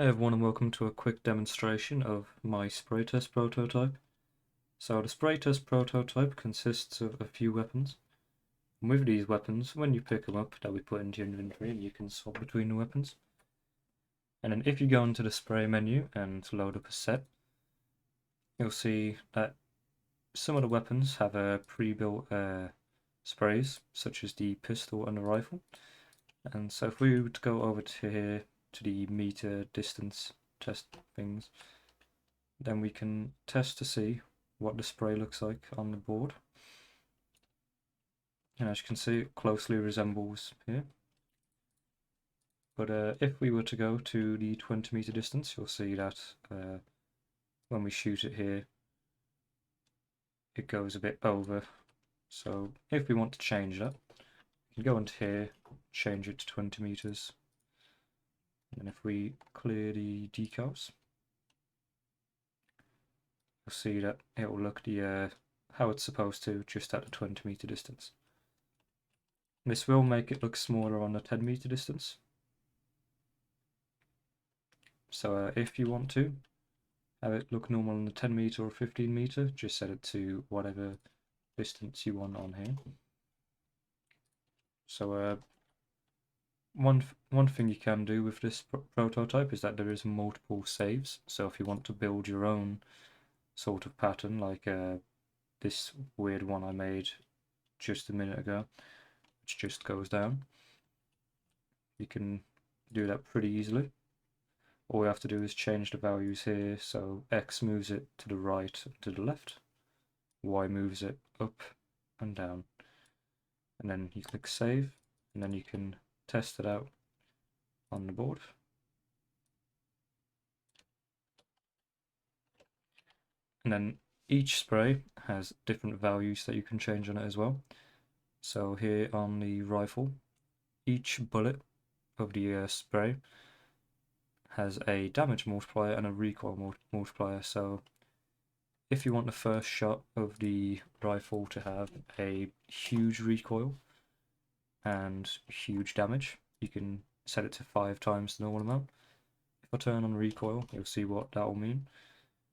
Hey everyone, and welcome to a quick demonstration of my spray test prototype. So the spray test prototype consists of a few weapons. And with these weapons, when you pick them up, they'll be put into your inventory and you can swap between the weapons. And then if you go into the spray menu and load up a set, you'll see that some of the weapons have a pre-built sprays, such as the pistol and the rifle. And so if we were to go over to here to the meter distance test things, then we can test to see what the spray looks like on the board. And as you can see, it closely resembles here. But if we were to go to the 20-meter distance, you'll see that when we shoot it here, it goes a bit over. So if we want to change that, we can go into here, change it to 20 meters. And if we clear the decals, you'll see that it will look how it's supposed to, just at the 20-meter distance. This will make it look smaller on the 10-meter distance. So if you want to have it look normal on the 10-meter or 15-meter, just set it to whatever distance you want on here. So one thing you can do with this prototype is that there is multiple saves. So if you want to build your own sort of pattern, like this weird one I made just a minute ago, which just goes down, you can do that pretty easily. All we have to do is change the values here, so X moves it to the right and to the left, Y moves it up and down, and then you click save, and then you can test it out on the board. And then each spray has different values that you can change on it as well. So here on the rifle, each bullet of the spray has a damage multiplier and a recoil multiplier. So if you want the first shot of the rifle to have a huge recoil and huge damage, you can set it to 5 times the normal amount. If I turn on recoil, you'll see what that will mean.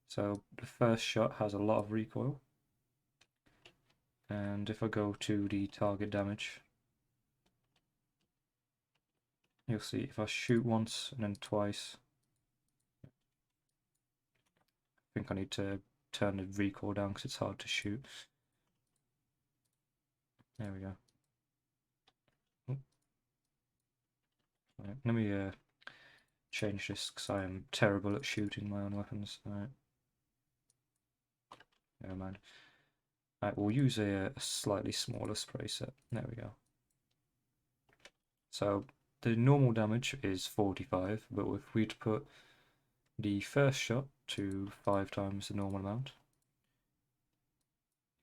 So the first shot has a lot of recoil, and if I go to the target damage, you'll see if I shoot once and then twice, I think I need to turn the recoil down because it's hard to shoot. There we go. Right, let me change this because I am terrible at shooting my own weapons. Alright. Never mind. Alright, we'll use a slightly smaller spray set. There we go. So the normal damage is 45, but if we'd put the first shot to 5 times the normal amount,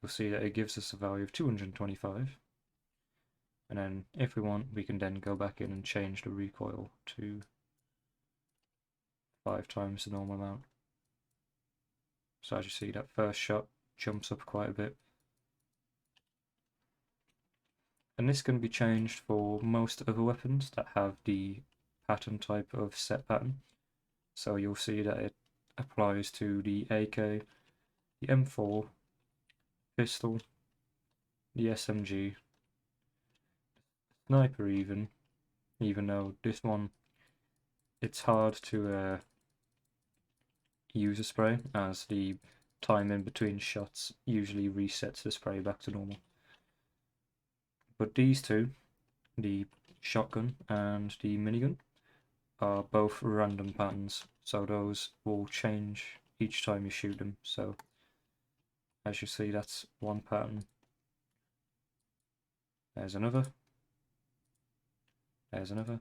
you'll see that it gives us a value of 225. And then if we want, we can then go back in and change the recoil to 5 times the normal amount. So as you see, that first shot jumps up quite a bit. And this can be changed for most other weapons that have the pattern type of set pattern. So you'll see that it applies to the AK, the M4, pistol, the SMG, sniper even though this one, it's hard to use a spray as the time in between shots usually resets the spray back to normal. But these two, the shotgun and the minigun, are both random patterns, so those will change each time you shoot them. So as you see, that's one pattern. There's another. There's another.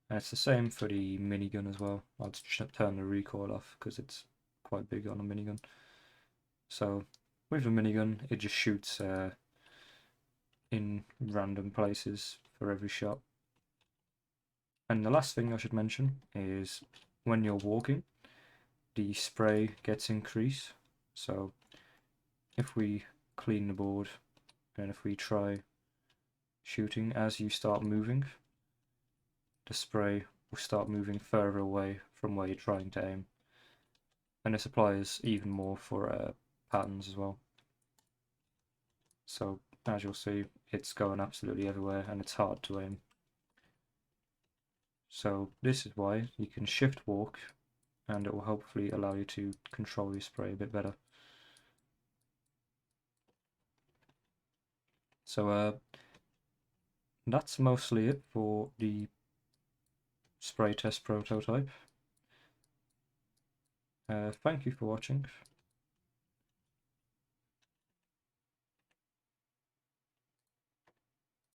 And it's the same for the minigun as well. I'll turn the recoil off because it's quite big on a minigun. So with a minigun, it just shoots in random places for every shot. And the last thing I should mention is when you're walking, the spray gets increased. So if we clean the board and if we try shooting, as you start moving, the spray will start moving further away from where you're trying to aim. And this applies even more for patterns as well. So as you'll see, it's going absolutely everywhere and it's hard to aim. So this is why you can shift walk, and it will hopefully allow you to control your spray a bit better. So that's mostly it for the spray test prototype. Thank you for watching.